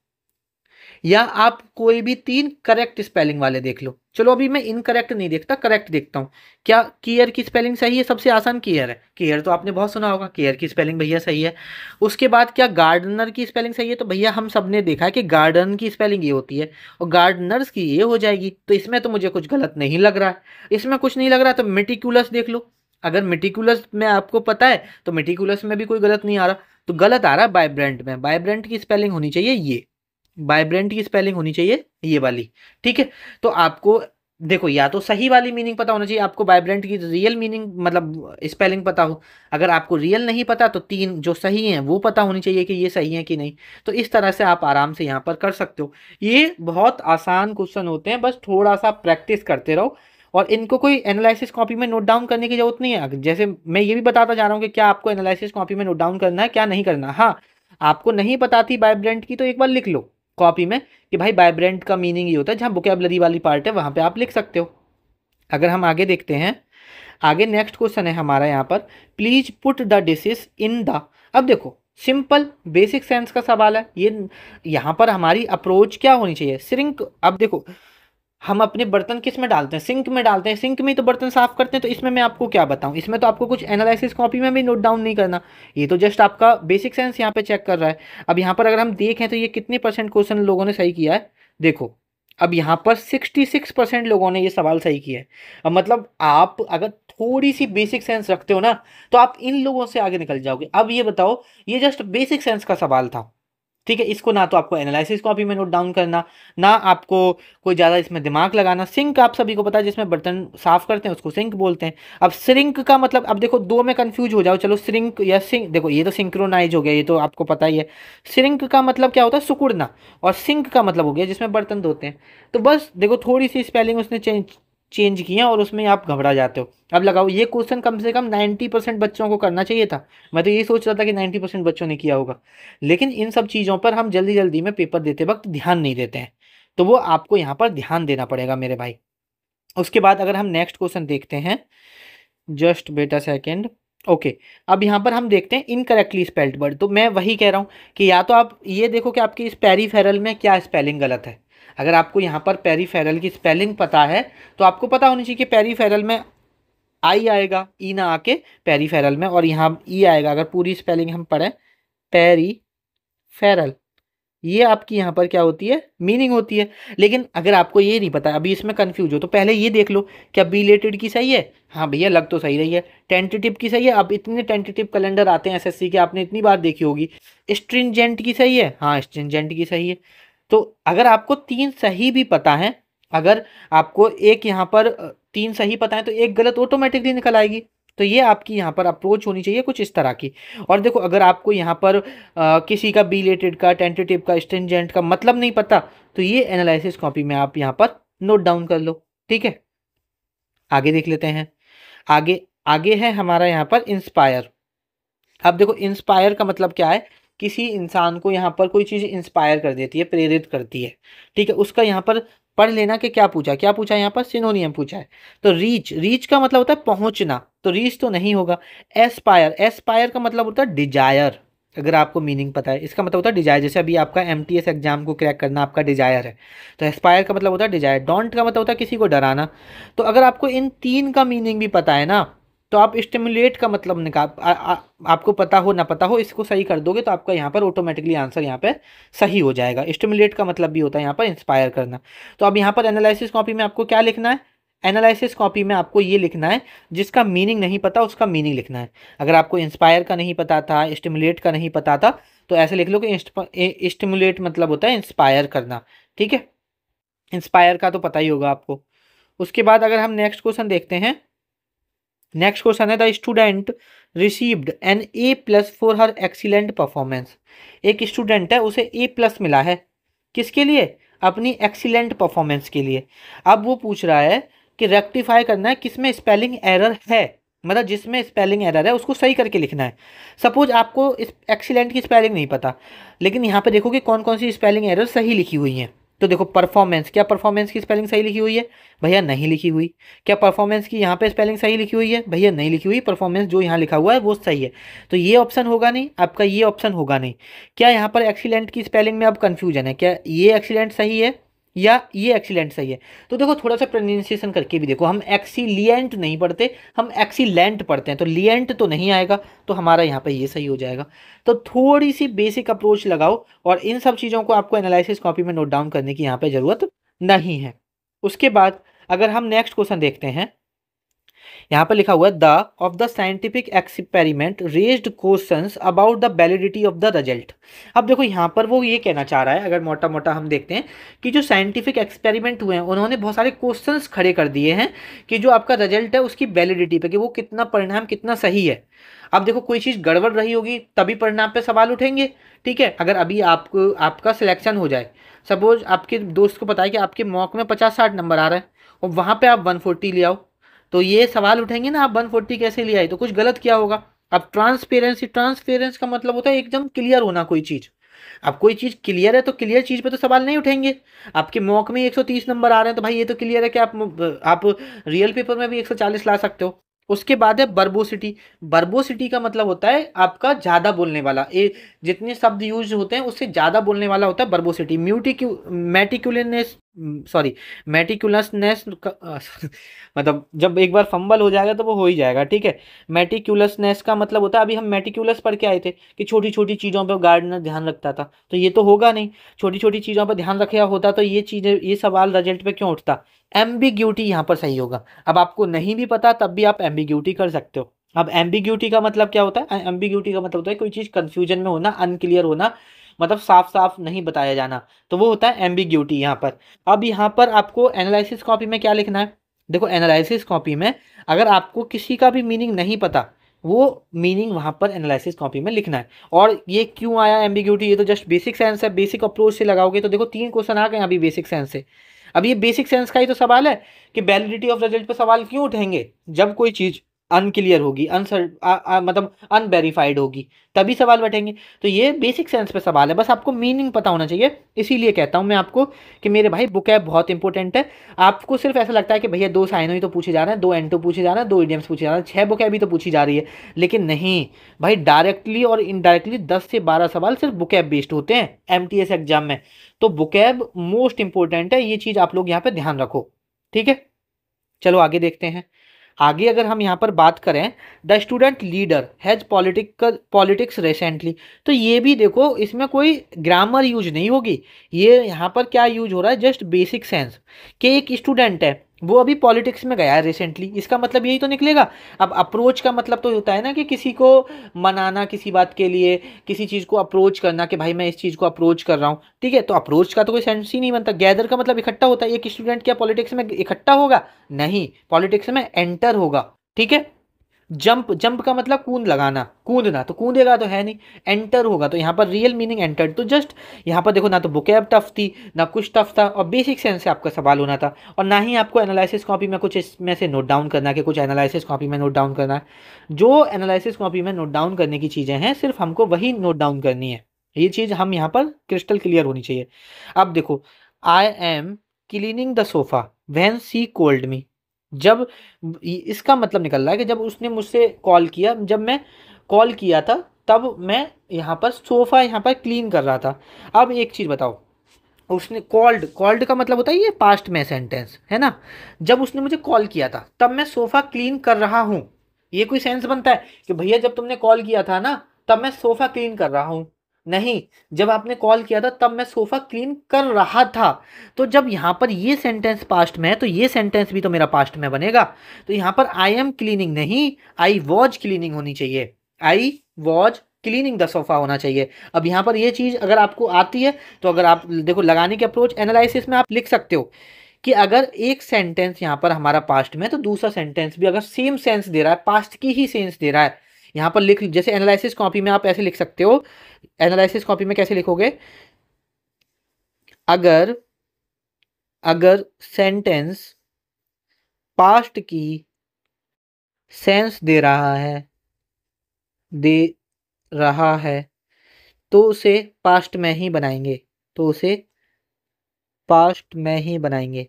या आप कोई भी तीन करेक्ट स्पेलिंग वाले देख लो। चलो अभी मैं इनकरेक्ट नहीं देखता, करेक्ट देखता हूँ। क्या केयर की स्पेलिंग सही है? सबसे आसान केयर है, केयर तो आपने बहुत सुना होगा, केयर की स्पेलिंग भैया सही है। उसके बाद क्या गार्डनर की स्पेलिंग सही है? तो भैया हम सब ने देखा है कि गार्डन की स्पेलिंग ये होती है और गार्डनर्स की ये हो जाएगी, तो इसमें तो मुझे कुछ गलत नहीं लग रहा है। इसमें कुछ नहीं लग रहा तो मेटिकुलस देख लो, अगर मेटिकुलस में आपको पता है तो मेटिकुलस में भी कोई गलत नहीं आ रहा, तो गलत आ रहा है वाइब्रेंट में। वाइब्रेंट की स्पेलिंग होनी चाहिए ये, वाइब्रेंट की स्पेलिंग होनी चाहिए ये वाली। ठीक है, तो आपको देखो, या तो सही वाली मीनिंग पता होना चाहिए आपको, वाइब्रेंट की रियल मीनिंग मतलब स्पेलिंग पता हो। अगर आपको रियल नहीं पता तो तीन जो सही हैं वो पता होनी चाहिए कि ये सही है कि नहीं। तो इस तरह से आप आराम से यहाँ पर कर सकते हो। ये बहुत आसान क्वेश्चन होते हैं, बस थोड़ा सा प्रैक्टिस करते रहो, और इनको कोई एनालिसिस कॉपी में नोट डाउन करने की जरूरत नहीं है। जैसे मैं ये भी बताता जा रहा हूँ कि क्या आपको एनालिसिस कॉपी में नोट डाउन करना है, क्या नहीं करना। हाँ, आपको नहीं पता थी वाइब्रेंट की तो एक बार लिख लो कॉपी में कि भाई वाइब्रेंट का मीनिंग ये होता है, जहाँ वोकैबुलरी वाली पार्ट है वहाँ पे आप लिख सकते हो। अगर हम आगे देखते हैं, आगे नेक्स्ट क्वेश्चन है हमारा यहाँ पर, please put the dishes in the. अब देखो सिंपल बेसिक सेंस का सवाल है ये, यहाँ पर हमारी अप्रोच क्या होनी चाहिए, सिंक। अब देखो हम अपने बर्तन किस में डालते हैं, सिंक में डालते हैं, सिंक में ही तो बर्तन साफ करते हैं, तो इसमें मैं आपको क्या बताऊं, इसमें तो आपको कुछ एनालिसिस कॉपी में भी नोट डाउन नहीं करना, ये तो जस्ट आपका बेसिक सेंस यहाँ पे चेक कर रहा है। अब यहाँ पर अगर हम देखें तो ये कितने % क्वेश्चन लोगों ने सही किया है, देखो अब यहाँ पर 66% लोगों ने ये सवाल सही किया है। अब मतलब आप अगर थोड़ी सी बेसिक सेंस रखते हो ना, तो आप इन लोगों से आगे निकल जाओगे। अब ये बताओ, ये जस्ट बेसिक सेंस का सवाल था, ठीक है, इसको ना तो आपको एनालिसिस कॉपी में नोट डाउन करना, ना आपको कोई ज़्यादा इसमें दिमाग लगाना। सिंक आप सभी को पता है, जिसमें बर्तन साफ करते हैं उसको सिंक बोलते हैं। अब श्रिंक का मतलब, अब देखो दो में कंफ्यूज हो जाओ, चलो श्रिंक या सिंक, देखो ये तो सिंक्रोनाइज हो गया, ये तो आपको पता ही है। श्रिंक का मतलब क्या होता है, सिकुड़ना, और सिंक का मतलब हो गया जिसमें बर्तन धोते हैं। तो बस देखो थोड़ी सी स्पेलिंग उसने चेंज किए और उसमें आप घबरा जाते हो। अब लगाओ ये क्वेश्चन कम से कम 90% बच्चों को करना चाहिए था। मैं तो ये सोच रहा था कि 90% बच्चों ने किया होगा, लेकिन इन सब चीज़ों पर हम जल्दी जल्दी में पेपर देते वक्त ध्यान नहीं देते हैं, तो वो आपको यहाँ पर ध्यान देना पड़ेगा मेरे भाई। उसके बाद अगर हम नेक्स्ट क्वेश्चन देखते हैं, जस्ट बेटा सेकेंड, ओके। अब यहाँ पर हम देखते हैं इनकरेक्टली स्पेल्ड वर्ड, तो मैं वही कह रहा हूँ कि या तो आप ये देखो कि आपकी इस पेरीफेरल में क्या स्पेलिंग गलत है। अगर आपको यहाँ पर पेरीफेरल की स्पेलिंग पता है तो आपको पता होनी चाहिए कि पेरीफेरल में आई आएगा, ई ना आके पेरीफेरल में, और यहाँ ई आएगा। अगर पूरी स्पेलिंग हम पढ़ें, पेरीफेरल, ये आपकी यहाँ पर क्या होती है, मीनिंग होती है। लेकिन अगर आपको ये नहीं पता, अभी इसमें कंफ्यूज हो, तो पहले ये देख लो क्या बिलेटेड की सही है। हाँ भैया लग तो सही रही है। टेंटेटिव की सही है, अब इतने टेंटेटिव कैलेंडर आते हैं एसएससी के, आपने इतनी बार देखी होगी। स्ट्रिंजेंट की सही है, हाँ स्ट्रिंजेंट की सही है। तो अगर आपको तीन सही भी पता है, अगर आपको एक यहाँ पर तीन सही पता है तो एक गलत ऑटोमेटिकली निकल आएगी। तो ये आपकी यहाँ पर अप्रोच होनी चाहिए कुछ इस तरह की। और देखो अगर आपको यहाँ पर किसी का बिलेटेड का, टेंटेटिव का, स्ट्रिंजेंट का मतलब नहीं पता, तो ये एनालिसिस कॉपी में आप यहाँ पर नोट डाउन कर लो। ठीक है, आगे देख लेते हैं। आगे आगे है हमारा यहाँ पर इंस्पायर। अब देखो इंस्पायर का मतलब क्या है, किसी इंसान को यहाँ पर कोई चीज़ इंस्पायर कर देती है, प्रेरित करती है। ठीक है, उसका यहाँ पर पढ़ लेना कि क्या पूछा, क्या पूछा यहाँ पर, सिनोनियम पूछा है। तो रीच, रीच का मतलब होता है पहुंचना, तो रीच तो नहीं होगा। एस्पायर, एस्पायर का मतलब होता है डिजायर। अगर आपको मीनिंग पता है, इसका मतलब होता है डिजायर। जैसे अभी आपका एमटीएस एग्जाम को क्रैक करना आपका डिजायर है, तो एस्पायर का मतलब होता है डिजायर। डोंट का मतलब होता है किसी को डराना। तो अगर आपको इन तीन का मीनिंग भी पता है ना, तो आप स्टिमुलेट का मतलब आपको पता हो ना पता हो, इसको सही कर दोगे तो आपका यहाँ पर ऑटोमेटिकली आंसर यहाँ पे सही हो जाएगा। स्टिमुलेट का मतलब भी होता है यहाँ पर इंस्पायर करना। तो अब यहाँ पर एनालिसिस कॉपी में आपको क्या लिखना है, एनालिसिस कॉपी में आपको ये लिखना है, जिसका मीनिंग नहीं पता उसका मीनिंग लिखना है। अगर आपको इंस्पायर का नहीं पता था, स्टिमुलेट का नहीं पता था, तो ऐसे लिख लो कि स्टिमुलेट मतलब होता है इंस्पायर करना। ठीक है, इंस्पायर का तो पता ही होगा आपको। उसके बाद अगर हम नेक्स्ट क्वेश्चन देखते हैं, नेक्स्ट क्वेश्चन है the student received an A plus for her excellent performance. एक स्टूडेंट है, उसे ए प्लस मिला है, किसके लिए, अपनी एक्सीलेंट परफॉर्मेंस के लिए। अब वो पूछ रहा है कि रेक्टिफाई करना है किसमें स्पेलिंग एरर है, मतलब जिसमें स्पेलिंग एरर है उसको सही करके लिखना है। सपोज आपको इस एक्सीलेंट की स्पेलिंग नहीं पता, लेकिन यहाँ पे देखो कि कौन कौन सी स्पेलिंग एरर सही लिखी हुई हैं। तो देखो परफॉर्मेंस, क्या परफॉर्मेंस की स्पेलिंग सही लिखी हुई है, भैया नहीं लिखी हुई। क्या परफॉर्मेंस की यहाँ पे स्पेलिंग सही लिखी हुई है, भैया नहीं लिखी हुई। परफॉर्मेंस जो यहाँ लिखा हुआ है वो सही है, तो ये ऑप्शन होगा नहीं आपका, ये ऑप्शन होगा नहीं। क्या यहाँ पर एक्सीलेंट की स्पेलिंग में अब कंफ्यूजन है, क्या ये एक्सीलेंट सही है या ये एक्सीलेंट सही है। तो देखो थोड़ा सा प्रोनाउंसिएशन करके भी देखो, हम एक्सीलिएंट नहीं पढ़ते, हम एक्सीलेंट पढ़ते हैं, तो लिएंट तो नहीं आएगा, तो हमारा यहाँ पे ये सही हो जाएगा। तो थोड़ी सी बेसिक अप्रोच लगाओ, और इन सब चीज़ों को आपको एनालिसिस कॉपी में नोट डाउन करने की यहाँ पे ज़रूरत नहीं है। उसके बाद अगर हम नेक्स्ट क्वेश्चन देखते हैं, यहाँ पर लिखा हुआ है the of the scientific experiment raised questions about the validity of the result. अब देखो यहाँ पर वो ये कहना चाह रहा है, अगर मोटा मोटा हम देखते हैं कि जो साइंटिफिक एक्सपेरिमेंट हुए हैं उन्होंने बहुत सारे क्वेश्चंस खड़े कर दिए हैं कि जो आपका रिजल्ट है उसकी वैलिडिटी पे, कि वो कितना परिणाम कितना सही है। अब देखो कोई चीज़ गड़बड़ रही होगी तभी परिणाम पे सवाल उठेंगे। ठीक है, अगर अभी आपको आपका सिलेक्शन हो जाए, सपोज आपके दोस्त को पता है कि आपके मॉक में 50-60 नंबर आ रहे हैं और वहाँ पे आप 140 ले आओ, तो ये सवाल उठेंगे ना, आप 140 कैसे ले आए, तो कुछ गलत किया होगा। अब ट्रांसपेरेंसी, ट्रांसपेरेंस का मतलब होता है एकदम क्लियर होना कोई चीज़। अब कोई चीज़ क्लियर है तो क्लियर चीज़ पे तो सवाल नहीं उठेंगे। आपके मॉक में 130 नंबर आ रहे हैं तो भाई ये तो क्लियर है कि आप रियल पेपर में भी 140 ला सकते हो। उसके बाद है बर्बोसिटी। बर्बोसिटी का मतलब होता है आपका ज़्यादा बोलने वाला, ये जितने शब्द यूज होते हैं उससे ज़्यादा बोलने वाला होता है बर्बोसिटी। मेटिकुलसनेस, सॉरी, मेटिकुलसनेस मतलब जब एक बार फंबल हो जाएगा तो वो हो ही जाएगा। ठीक है, मेटिकुलसनेस का मतलब होता है, अभी हम मेटिकुलस पढ़ के आए थे कि छोटी छोटी चीज़ों पर गार्डनर ध्यान रखता था, तो ये तो होगा नहीं। छोटी छोटी चीज़ों पर ध्यान रखा होता तो ये चीज़ें, ये सवाल रिजल्ट पे क्यों उठता। एम्बिग्यूटी यहाँ पर सही होगा। अब आपको नहीं भी पता तब भी आप एम्बिग्यूटी कर सकते हो। अब एम्बिग्यूटी का मतलब क्या होता है, एम्बिग्यूटी का मतलब होता है कोई चीज़ कंफ्यूजन में होना, अनक्लियर होना, मतलब साफ साफ नहीं बताया जाना, तो वो होता है एम्बिग्यूटी यहाँ पर। अब यहाँ पर आपको एनालिसिस कॉपी में क्या लिखना है, देखो एनालिसिस कॉपी में अगर आपको किसी का भी मीनिंग नहीं पता, वो मीनिंग वहाँ पर एनालिसिस कॉपी में लिखना है। और ये क्यों आया एम्बिग्यूटी, ये तो जस्ट बेसिक सेंस है, बेसिक अप्रोच से लगाओगे तो देखो 3 क्वेश्चन आ गए अभी बेसिक सेंस से। अब ये बेसिक सेंस का ही तो सवाल है कि वैलिडिटी ऑफ रिजल्ट पे सवाल क्यों उठेंगे, जब कोई चीज़ अनक्लियर होगी, मतलब अनवेरीफाइड होगी, तभी सवाल बैठेंगे। तो ये बेसिक सेंस पे सवाल है, बस आपको मीनिंग पता होना चाहिए। इसीलिए कहता हूँ मैं आपको कि मेरे भाई बुकैब बहुत इंपॉर्टेंट है। आपको सिर्फ ऐसा लगता है कि भैया 2 साइनो ही तो पूछे जा रहे हैं, 2 एंटो पूछे जा रहे हैं, 2 इडियम्स पूछे जा रहे हैं, 6 बुकैब भी तो पूछी जा रही है, लेकिन नहीं भाई, डायरेक्टली और इनडायरेक्टली 10 से 12 सवाल सिर्फ बुकैब बेस्ड होते हैं एमटीएस एग्जाम में। तो बुकैब मोस्ट इंपॉर्टेंट है, ये चीज़ आप लोग यहाँ पे ध्यान रखो। ठीक है, चलो आगे देखते हैं। आगे अगर हम यहाँ पर बात करें, the student leader has politics recently, तो ये भी देखो इसमें कोई ग्रामर यूज नहीं होगी। ये यहाँ पर क्या यूज हो रहा है, जस्ट बेसिक सेंस, कि एक स्टूडेंट है वो अभी पॉलिटिक्स में गया है रिसेंटली, इसका मतलब यही तो निकलेगा। अब अप्रोच का मतलब तो होता है ना कि किसी को मनाना, किसी बात के लिए किसी चीज़ को अप्रोच करना, कि भाई मैं इस चीज़ को अप्रोच कर रहा हूँ। ठीक है, तो अप्रोच का तो कोई सेंस ही नहीं बनता। गैदर का मतलब इकट्ठा होता है, एक स्टूडेंट क्या पॉलिटिक्स में इकट्ठा होगा, नहीं, पॉलिटिक्स में एंटर होगा। ठीक है, जंप, जंप का मतलब कूद लगाना, कूदना, तो कूदेगा तो है नहीं, एंटर होगा, तो यहाँ पर रियल मीनिंग एंटर। तो जस्ट यहाँ पर देखो ना तो बुकैब टफ थी ना कुछ टफ था, और बेसिक सेंस से आपका सवाल होना था, और ना ही आपको एनालिसिस कॉपी में कुछ इसमें से नोट डाउन करना है कि कुछ एनालिसिस कॉपी में नोट डाउन करना है। जो एनालिसिस कॉपी में नोट डाउन करने की चीज़ें हैं सिर्फ हमको वही नोट डाउन करनी है, ये चीज़ हम यहाँ पर क्रिस्टल क्लियर होनी चाहिए। अब देखो, I am cleaning the sofa when she called me, जब इसका मतलब निकल रहा है कि जब उसने मुझसे कॉल किया, जब मैं कॉल किया था तब मैं यहाँ पर सोफ़ा यहाँ पर क्लीन कर रहा था। अब एक चीज़ बताओ, उसने कॉल्ड, कॉल्ड का मतलब होता है ये पास्ट में सेंटेंस है ना, जब उसने मुझे कॉल किया था तब मैं सोफ़ा क्लीन कर रहा हूँ, ये कोई सेंस बनता है कि भैया जब तुमने कॉल किया था ना तब मैं सोफा क्लीन कर रहा हूं? नहीं, जब आपने कॉल किया था तब मैं सोफा क्लीन कर रहा था। तो जब यहाँ पर ये सेंटेंस पास्ट में है तो ये सेंटेंस भी तो मेरा पास्ट में बनेगा। तो यहाँ पर आई एम क्लीनिंग नहीं, आई वॉज क्लीनिंग होनी चाहिए। I was cleaning the sofa होना चाहिए। अब यहाँ पर ये चीज अगर आपको आती है तो अगर आप देखो लगाने के अप्रोच एनालिसिस में आप लिख सकते हो कि अगर एक सेंटेंस यहाँ पर हमारा पास्ट में है तो दूसरा सेंटेंस भी अगर सेम सेंस दे रहा है, पास्ट की ही सेंस दे रहा है, यहाँ पर लिख, जैसे एनालिसिस कॉपी में आप ऐसे लिख सकते हो। एनालिसिस कॉपी में कैसे लिखोगे? अगर अगर सेंटेंस पास्ट की सेंस दे रहा है तो उसे पास्ट में ही बनाएंगे, तो उसे पास्ट में ही बनाएंगे।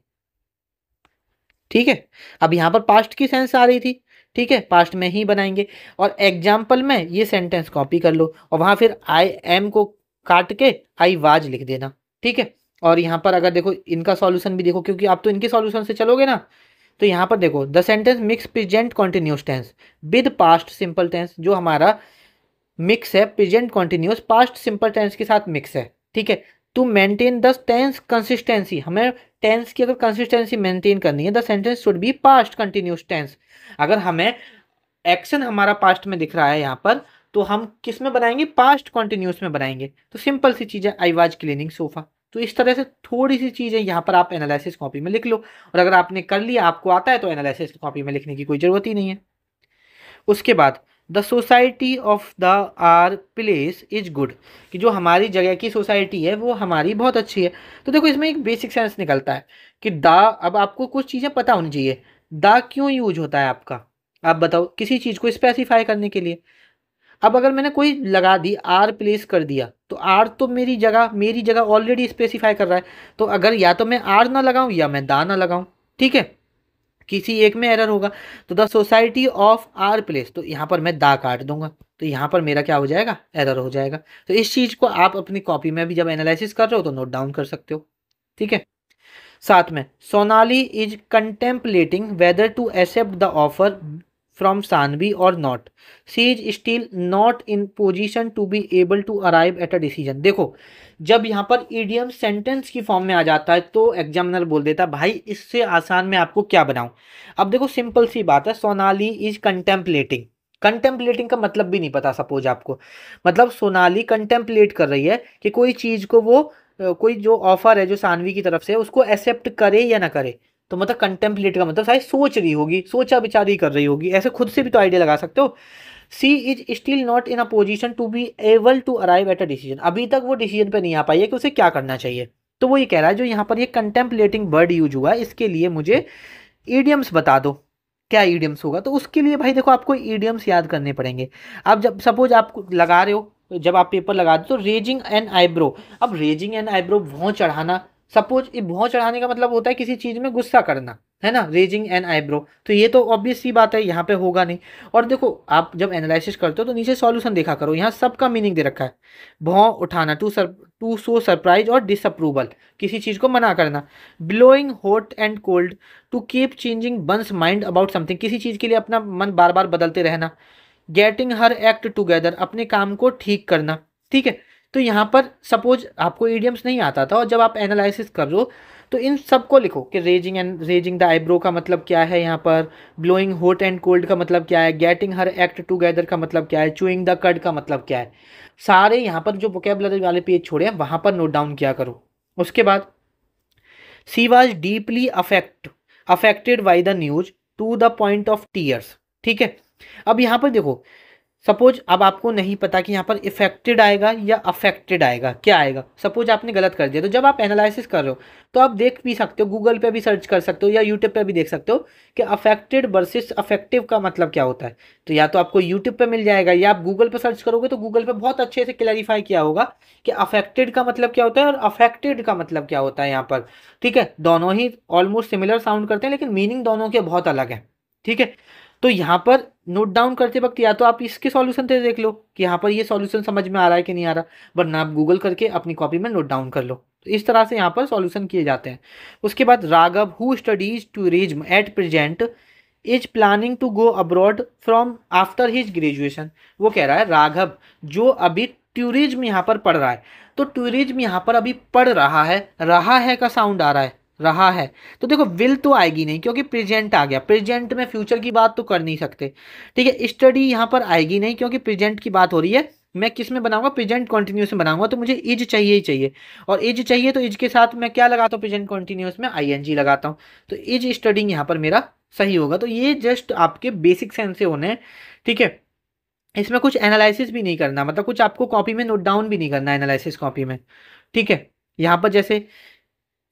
ठीक है, अब यहाँ पर पास्ट की सेंस आ रही थी, ठीक है, पास्ट में ही बनाएंगे। और एग्जाम्पल में ये सेंटेंस कॉपी कर लो और वहां फिर आई एम को काट के आई वाज लिख देना। ठीक है, और यहाँ पर अगर देखो इनका सॉल्यूशन भी देखो, क्योंकि आप तो इनके सॉल्यूशन से चलोगे ना। तो यहाँ पर देखो the sentence mix present continuous tense with past simple tense, जो हमारा मिक्स है present continuous past simple tense के साथ मिक्स है। ठीक है, to maintain the tense consistency, हमें टेंस की अगर कंसिस्टेंसी मेंटेन करनी है the sentence should be past continuous tense. अगर हमें एक्शन हमारा पास्ट में दिख रहा है यहाँ पर तो हम किस में बनाएंगे? पास्ट कंटिन्यूस में बनाएंगे। तो सिंपल सी चीज है, आई वाज क्लीनिंग सोफा। तो इस तरह से थोड़ी सी चीजें यहाँ पर आप एनालिसिस कॉपी में लिख लो, और अगर आपने कर लिया, आपको आता है, तो एनालिसिस कॉपी में लिखने की कोई जरूरत ही नहीं है। उसके बाद the society of the our place is good, कि जो हमारी जगह की सोसाइटी है वो हमारी बहुत अच्छी है। तो देखो इसमें एक बेसिक सेंस निकलता है कि द, अब आपको कुछ चीज़ें पता होनी चाहिए। द क्यों यूज होता है आपका? आप बताओ, किसी चीज़ को स्पेसिफाई करने के लिए। अब अगर मैंने कोई लगा दी, आर प्लेस कर दिया, तो आर तो मेरी जगह ऑलरेडी स्पेसिफाई कर रहा है। तो अगर या तो मैं आर ना लगाऊं या मैं दा ना लगाऊं, ठीक है, किसी एक में एरर होगा। तो the society of our place, तो यहाँ पर मैं दा काट दूंगा, तो यहाँ पर मेरा क्या हो जाएगा? एरर हो जाएगा। तो इस चीज को आप अपनी कॉपी में भी जब एनालिसिस कर रहे हो तो नोट डाउन कर सकते हो। ठीक है, साथ में Sonali is contemplating whether to accept the offer from Sanvi और not, she is still not in position to be able to arrive at a decision. देखो जब यहाँ पर ईडियम सेंटेंस की फॉर्म में आ जाता है तो एग्जामिनर बोल देता है भाई इससे आसान मैं आपको क्या बनाऊं। अब देखो सिंपल सी बात है, सोनाली इज कंटेम्पलेटिंग, कंटेम्पलेटिंग का मतलब भी नहीं पता सपोज आपको, मतलब सोनाली कंटेम्पलेट कर रही है कि कोई चीज को वो कोई जो ऑफर है जो सानवी की तरफ से उसको एक्सेप्ट करे या ना करे। तो मतलब कंटेम्पलेट का मतलब शायद सोच रही होगी, सोचा विचारी कर रही होगी, ऐसे खुद से भी तो आइडिया लगा सकते हो। She is still not in a position to be able to arrive at a decision, अभी तक वो डिसीजन पे नहीं आ पाई है कि उसे क्या करना चाहिए। तो वो ये कह रहा है जो यहाँ पर ये कंटेम्पलेटिंग वर्ड यूज हुआ है इसके लिए मुझे ईडियम्स बता दो, क्या ईडियम्स होगा। तो उसके लिए भाई देखो आपको ईडियम्स याद करने पड़ेंगे। आप जब सपोज आप लगा रहे हो, जब आप पेपर लगा दो तो रेजिंग एन आईब्रो, अब रेजिंग एन आईब्रो भौं चढ़ाना, सपोज ये भौं चढ़ाने का मतलब होता है किसी चीज में गुस्सा करना, है ना, रेजिंग एन आईब्रो। तो ये तो ऑब्वियस सी बात है यहाँ पे होगा नहीं। और देखो आप जब एनालिसिस करते हो तो नीचे सॉल्यूशन देखा करो, यहाँ सबका मीनिंग दे रखा है। भौं उठाना, टू शो सरप्राइज और डिसअप्रूवल, किसी चीज को मना करना। Blowing hot and cold, to keep changing one's mind about something, किसी चीज के लिए अपना मन बार बार बदलते रहना। गेटिंग हर एक्ट टुगेदर, अपने काम को ठीक करना। ठीक है, तो यहाँ पर सपोज आपको ईडियम्स नहीं आता था और जब आप एनालिसिस कर रहे हो तो इन सबको लिखो कि रेजिंग द आईब्रो का मतलब क्या है, यहाँ पर ब्लोइंग हॉट एंड कोल्ड का मतलब क्या है, गेटिंग हर एक्ट टुगेदर का मतलब क्या है, चूइंग द कड का मतलब क्या है। सारे यहाँ पर जो वोकेबलरी वाले पेज छोड़े हैं वहां पर नोट डाउन किया करो। उसके बाद she was deeply affected by the news to the point of tears. ठीक है, अब यहाँ पर देखो सपोज अब आपको नहीं पता कि यहाँ पर इफेक्टेड आएगा या अफेक्टेड आएगा, क्या आएगा। सपोज आपने गलत कर दिया तो जब आप एनालिसिस कर रहे हो तो आप देख भी सकते हो, गूगल पे भी सर्च कर सकते हो या यूट्यूब पे भी देख सकते हो कि अफेक्टेड वर्सेस अफेक्टिव का मतलब क्या होता है। तो या तो आपको यूट्यूब पे मिल जाएगा या आप गूगल पे सर्च करोगे तो गूगल पे बहुत अच्छे से क्लैरिफाई किया होगा कि अफेक्टेड का मतलब क्या होता है और अफेक्टेड का मतलब क्या होता है यहाँ पर। ठीक है, दोनों ही ऑलमोस्ट सिमिलर साउंड करते हैं लेकिन मीनिंग दोनों के बहुत अलग है। ठीक है, तो यहाँ पर नोट डाउन करते वक्त या तो आप इसके सॉल्यूशन से देख लो कि यहाँ पर ये सॉल्यूशन समझ में आ रहा है कि नहीं आ रहा, वरना आप गूगल करके अपनी कॉपी में नोट डाउन कर लो। तो इस तरह से यहाँ पर सॉल्यूशन किए जाते हैं। उसके बाद Raghav who studies tourism at present is planning to go abroad from after his graduation. वो कह रहा है राघव जो अभी टूरिज्म यहाँ पर पढ़ रहा है, तो टूरिज्म यहाँ पर अभी पढ़ रहा है का साउंड आ रहा है, रहा है। तो देखो विल तो आएगी नहीं क्योंकि प्रेजेंट आ गया, प्रेजेंट में फ्यूचर की बात तो कर नहीं सकते। ठीक है, स्टडी यहाँ पर आएगी नहीं क्योंकि प्रेजेंट की बात हो रही है। मैं किस में बनाऊंगा, प्रेजेंट कॉन्टिन्यूस में बनाऊंगा, तो मुझे इज चाहिए ही चाहिए। और इज चाहिए तो इज के साथ मैं क्या लगाता हूँ, प्रेजेंट कॉन्टिन्यूस में आईएनजी लगाता हूँ। तो इज स्टडिंग यहाँ पर मेरा सही होगा। तो ये जस्ट आपके बेसिक सेंस से होने हैं। ठीक है, इसमें कुछ एनालिसिस भी नहीं करना, मतलब कुछ आपको कॉपी में नोट डाउन भी नहीं करना एनालिसिस कॉपी में। ठीक है, यहाँ पर जैसे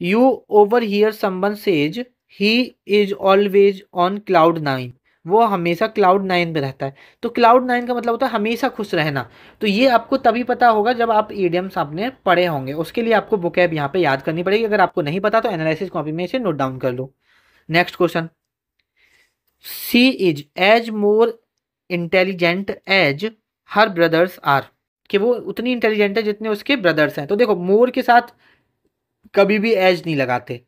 you over here someone says he is always on cloud nine, वो हमेशा क्लाउड नाइन में रहता है। तो क्लाउड नाइन का मतलब होता है हमेशा खुश रहना। तो ये आपको तभी पता होगा जब आप ईडियम्स आपने पढ़े होंगे, उसके लिए आपको वोकैब यहाँ पे याद करनी पड़ेगी। अगर आपको नहीं पता तो एनालिसिस कॉपी में इसे नोट डाउन कर लो। Next question, she is as more intelligent as her brothers are, कि वो उतनी इंटेलिजेंट है जितने उसके ब्रदर्स हैं। तो देखो मोर के साथ कभी भी एज नहीं लगाते।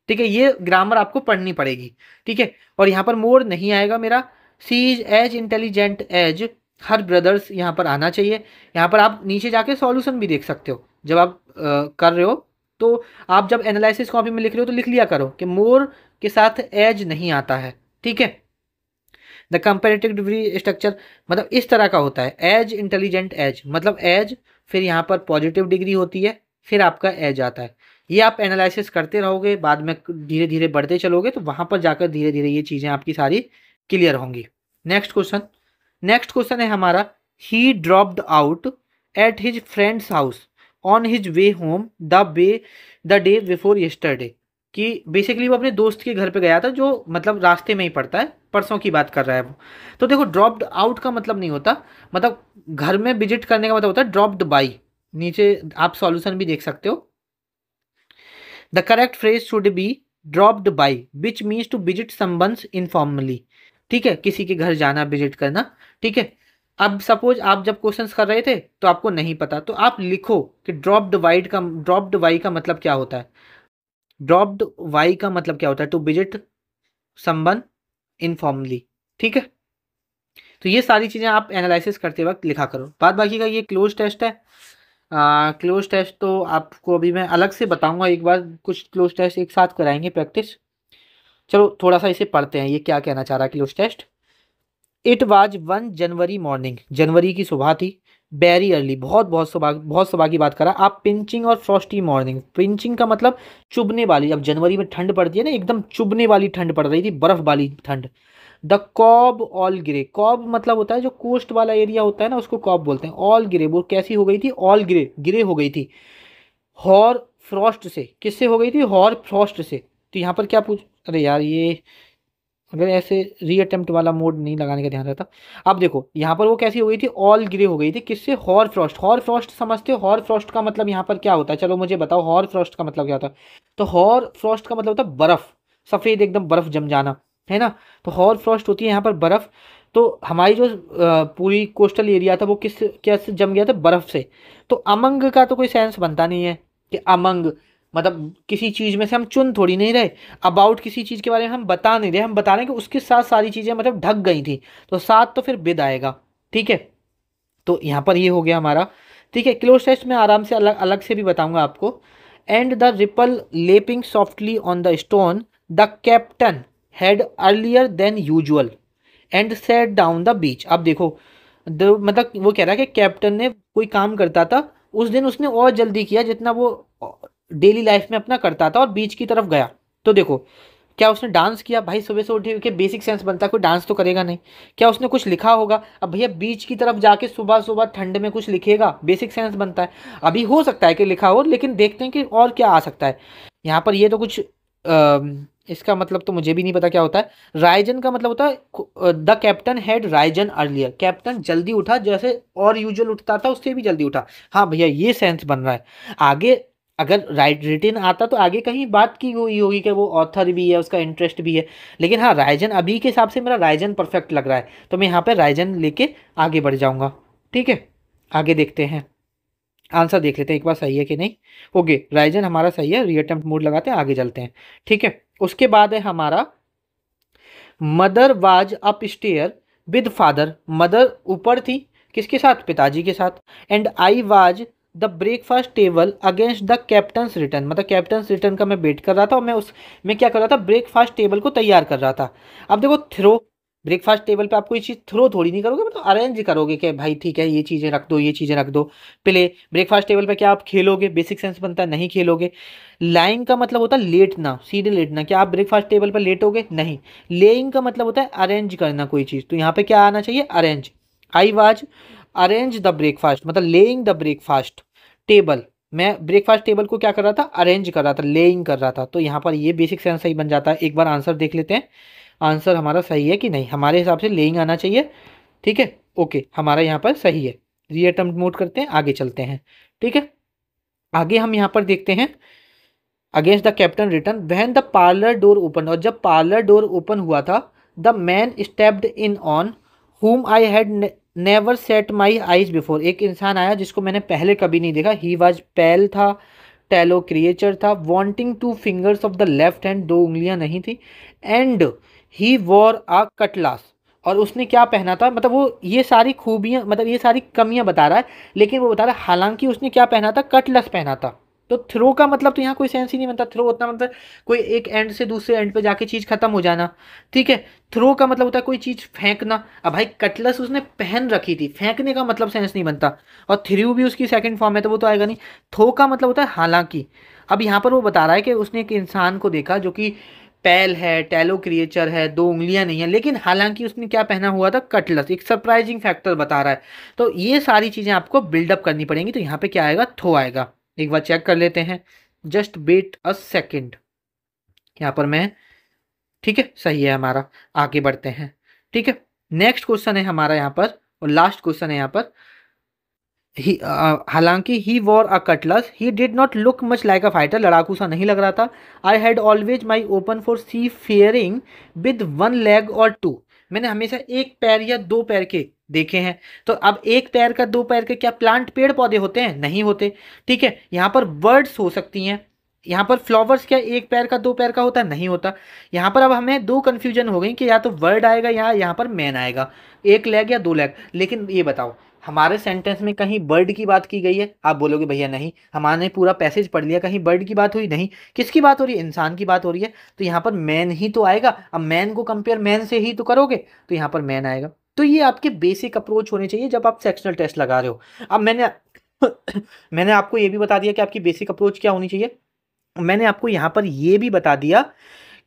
ठीक है, ये ग्रामर आपको पढ़नी पड़ेगी। ठीक है, और यहाँ पर मोर नहीं आएगा मेरा, she is as intelligent as her brothers यहाँ पर आना चाहिए। यहाँ पर आप नीचे जाके सॉल्यूशन भी देख सकते हो जब आप कर रहे हो। तो आप जब एनालिसिस कॉपी में लिख रहे हो तो लिख लिया करो कि मोर के साथ एज नहीं आता है। ठीक है, द कंपेरेटिव डिग्री स्ट्रक्चर मतलब इस तरह का होता है, एज इंटेलिजेंट एज मतलब एज, फिर यहाँ पर पॉजिटिव डिग्री होती है, फिर आपका एज आता है। ये आप एनालिसिस करते रहोगे, बाद में धीरे धीरे बढ़ते चलोगे तो वहां पर जाकर धीरे धीरे ये चीज़ें आपकी सारी क्लियर होंगी। नेक्स्ट क्वेश्चन, नेक्स्ट क्वेश्चन है हमारा, ही dropped out at his friends house on his way home the day before yesterday, कि बेसिकली वो अपने दोस्त के घर पे गया था जो मतलब रास्ते में ही पड़ता है, परसों की बात कर रहा है वो। तो देखो ड्रॉप्ड आउट का मतलब नहीं होता, मतलब घर में विजिट करने का मतलब होता है ड्रॉप्ड बाई। नीचे आप सॉल्यूशन भी देख सकते हो। The correct phrase should be dropped by which means to visit someone informally. ठीक है, किसी के घर जाना, विजिट करना। ठीक है, अब सपोज आप जब क्वेश्चंस कर रहे थे तो आपको नहीं पता, तो आप लिखो कि ड्रॉप्ड वाई का मतलब क्या होता है। ड्रॉप्ड वाई का मतलब क्या होता है, टू विजिट समवन इनफॉर्मली। ठीक है, तो ये सारी चीज़ें आप एनालिसिस करते वक्त लिखा करो। बाद बाकी का ये क्लोज टेस्ट है। क्लोज टेस्ट तो आपको अभी मैं अलग से बताऊंगा, एक बार कुछ क्लोज टेस्ट एक साथ कराएंगे प्रैक्टिस। चलो थोड़ा सा इसे पढ़ते हैं, ये क्या कहना चाह रहा है cloze test. It was 1 January morning, जनवरी की सुबह थी, वेरी अर्ली, बहुत सुबह की बात करा आप। पिंचिंग और फ्रॉस्टी मॉर्निंग, पिंचिंग का मतलब चुभने वाली, अब जनवरी में ठंड पड़ती है ना, एकदम चुभने वाली ठंड पड़ रही थी, बर्फ वाली ठंड। द कॉब ऑल गिरे, कॉब मतलब होता है जो कोस्ट वाला एरिया होता है ना, उसको कॉब बोलते हैं। ऑल गिरे वो कैसी हो गई थी, ऑल गिरे गिरे हो गई थी। हॉर फ्रॉस्ट से, किससे हो गई थी, हॉर फ्रॉस्ट से। तो यहाँ पर क्या पूछ, अरे यार ये अगर ऐसे रीअटेम्प्ट वाला मोड नहीं लगाने का ध्यान रहता। अब देखो यहाँ पर वो कैसी हो गई थी, ऑल ग्रे हो गई थी, किससे, हॉर फ्रॉस्ट। हॉर फ्रॉस्ट समझते हो, हॉर फ्रॉस्ट का मतलब यहाँ पर क्या होता है, चलो मुझे बताओ हॉर फ्रॉस्ट का मतलब क्या होता है। तो हॉर फ्रॉस्ट का मतलब होता है बर्फ, सफ़ेद एकदम बर्फ जम जाना, है ना। तो हॉर फ्रॉस्ट होती है यहाँ पर बर्फ। तो हमारी जो पूरी कोस्टल एरिया था वो किस क्या से जम गया था, बर्फ से। तो अमंग का तो कोई सेंस बनता नहीं है कि अमंग मतलब किसी चीज़ में से हम चुन थोड़ी नहीं रहे, अबाउट किसी चीज़ के बारे में हम बता नहीं रहे, हम बता रहे हैं कि उसके साथ सारी चीज़ें मतलब ढक गई थी, तो साथ तो फिर विद आएगा। ठीक है, तो यहाँ पर ये हो गया हमारा। ठीक है, क्लोज टेस्ट में आराम से अलग अलग से भी बताऊंगा आपको। And the ripple lapping softly on the stone the captain had earlier than usual and set down the beach. अब देखो मतलब वो कह रहा है कि कैप्टन ने कोई काम करता था उस दिन, उसने और जल्दी किया जितना वो डेली लाइफ में अपना करता था, और बीच की तरफ गया। तो देखो क्या उसने डांस किया, भाई सुबह से उठे के बेसिक सेंस बनता है कोई डांस तो करेगा नहीं। क्या उसने कुछ लिखा होगा, अब भैया बीच की तरफ जाके सुबह सुबह ठंड में कुछ लिखेगा, बेसिक सेंस बनता है। अभी हो सकता है कि लिखा हो, लेकिन देखते हैं कि और क्या आ सकता है यहाँ पर। ये तो कुछ इसका मतलब तो मुझे भी नहीं पता क्या होता है। राइजन का मतलब होता है the captain had Ryzen earlier, captain जल्दी उठा, जैसे और यूजुअल उठता था उससे भी जल्दी उठा। हाँ भैया ये सेंस बन रहा है। आगे अगर राइट रिटिन आता तो आगे कहीं बात की हुई होगी कि वो ऑथर भी है, उसका इंटरेस्ट भी है। लेकिन हाँ राइजन अभी के हिसाब से मेरा राइजन परफेक्ट लग रहा है, तो मैं यहाँ पे राइजन लेके आगे बढ़ जाऊँगा। ठीक है, आगे देखते हैं, आंसर देख लेते हैं एक बार सही है कि नहीं। ओके राइजन हमारा सही है, रीअटेम्प्ट मोड लगाते हैं, आगे चलते हैं। ठीक है, उसके बाद है हमारा mother was up stair with father, mother ऊपर थी किसके साथ, पिताजी के साथ। And I was the breakfast table against the captain's return, मतलब कैप्टन्स रिटर्न का मैं वेट कर रहा था और मैं क्या कर रहा था, ब्रेकफास्ट टेबल को तैयार कर रहा था। अब देखो थ्रो, ब्रेकफास्ट टेबल पे आप कोई चीज़ थ्रो थोड़ी नहीं करोगे, मतलब अरेंज करोगे कि भाई ठीक है ये चीज़ें रख दो, ये चीज़ें रख दो। प्ले, ब्रेकफास्ट टेबल पे क्या आप खेलोगे, बेसिक सेंस बनता है नहीं खेलोगे। लाइंग का मतलब होता है लेटना, सीधे लेटना, क्या आप ब्रेकफास्ट टेबल पर लेटोगे, नहीं। लेइंग का मतलब होता है अरेंज करना कोई चीज़, तो यहाँ पे क्या आना चाहिए, arrange. I was arrange the breakfast, मतलब लेइंग द ब्रेकफास्ट टेबल, मैं ब्रेकफास्ट टेबल को क्या कर रहा था, अरेंज कर रहा था, लेइंग कर रहा था। तो यहाँ पर ये बेसिक सेंस सही बन जाता है। एक बार आंसर देख लेते हैं, आंसर हमारा सही है कि नहीं। हमारे हिसाब से लेइंग आना चाहिए, ठीक है, ओके, हमारा यहाँ पर सही है। रीअटेम्प्ट मोड करते हैं, आगे चलते हैं, ठीक है। आगे हम यहाँ पर देखते हैं, against the captain return when the parlour door open, और जब पार्लर डोर ओपन हुआ था, the man stepped in on whom I had never set my eyes before, एक इंसान आया जिसको मैंने पहले कभी नहीं देखा। ही वॉज पैल था, टैलो क्रिएचर था, wanting two fingers of the left hand, दो उंगलियां नहीं थी। And he wore a cutlass, और उसने क्या पहना था, मतलब वो ये सारी खूबियां, मतलब ये सारी कमियां बता रहा है, लेकिन वो बता रहा है हालांकि उसने क्या पहना था, कटलस पहना था। तो थ्रो का मतलब तो यहाँ कोई सेंस ही नहीं बनता। थ्रो होता मतलब कोई एक एंड से दूसरे एंड पे जाके चीज़ खत्म हो जाना, ठीक है। थ्रो का मतलब होता है कोई चीज़ फेंकना। अब भाई कटलस उसने पहन रखी थी, फेंकने का मतलब सेंस नहीं बनता। और थ्रू भी उसकी सेकंड फॉर्म है तो वो तो आएगा नहीं। थ्रो का मतलब होता है हालांकि। अब यहाँ पर वो बता रहा है कि उसने एक इंसान को देखा जो कि पैल है, टैलो क्रिएचर है, दो उंगलियां नहीं है, लेकिन हालांकि उसने क्या पहना हुआ था, कटलस, एक सरप्राइजिंग फैक्टर बता रहा है। तो ये सारी चीज़ें आपको बिल्डअप करनी पड़ेंगी। तो यहाँ पे क्या आएगा, थ्रो आएगा। एक बार चेक कर लेते हैं, जस्ट वेट अ सेकेंड, यहाँ पर मैं, ठीक है, सही है हमारा। आगे बढ़ते हैं, ठीक है। नेक्स्ट क्वेश्चन है हमारा यहाँ पर, और लास्ट क्वेश्चन है यहाँ पर। हालांकि he wore a cutlass, he did not look much like a fighter, लड़ाकू सा नहीं लग रहा था। I had always my open for seafaring with one leg और टू, मैंने हमेशा एक पैर या दो पैर के देखे हैं। तो अब एक पैर का, दो पैर के, क्या प्लांट पेड़ पौधे होते हैं, नहीं होते, ठीक है। यहाँ पर बर्ड्स हो सकती हैं, यहाँ पर फ्लावर्स क्या एक पैर का दो पैर का होता है, नहीं होता। यहाँ पर अब हमें दो कंफ्यूजन हो गई कि या तो वर्ड आएगा या यहाँ पर मैन आएगा, एक लेग या दो लेग। लेकिन ये बताओ, हमारे सेंटेंस में कहीं बर्ड की बात की गई है, आप बोलोगे भैया नहीं, हमारे पूरा पैसेज पढ़ लिया, कहीं बर्ड की बात हुई नहीं। किसकी बात हो रही है, इंसान की बात हो रही है। तो यहाँ पर मैन ही तो आएगा। अब मैन को कंपेयर मैन से ही तो करोगे, तो यहाँ पर मैन आएगा। तो ये आपके बेसिक अप्रोच होने चाहिए जब आप सेक्शनल टेस्ट लगा रहे हो। अब मैंने मैंने आपको ये भी बता दिया कि आपकी बेसिक अप्रोच क्या होनी चाहिए। मैंने आपको यहाँ पर ये भी बता दिया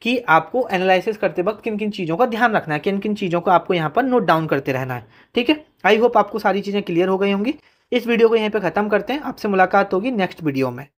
कि आपको एनालिसिस करते वक्त किन किन चीज़ों का ध्यान रखना है, किन किन चीज़ों को आपको यहाँ पर नोट डाउन करते रहना है, ठीक है। आई होप आपको सारी चीज़ें क्लियर हो गई होंगी। इस वीडियो को यहीं पे ख़त्म करते हैं, आपसे मुलाकात होगी नेक्स्ट वीडियो में।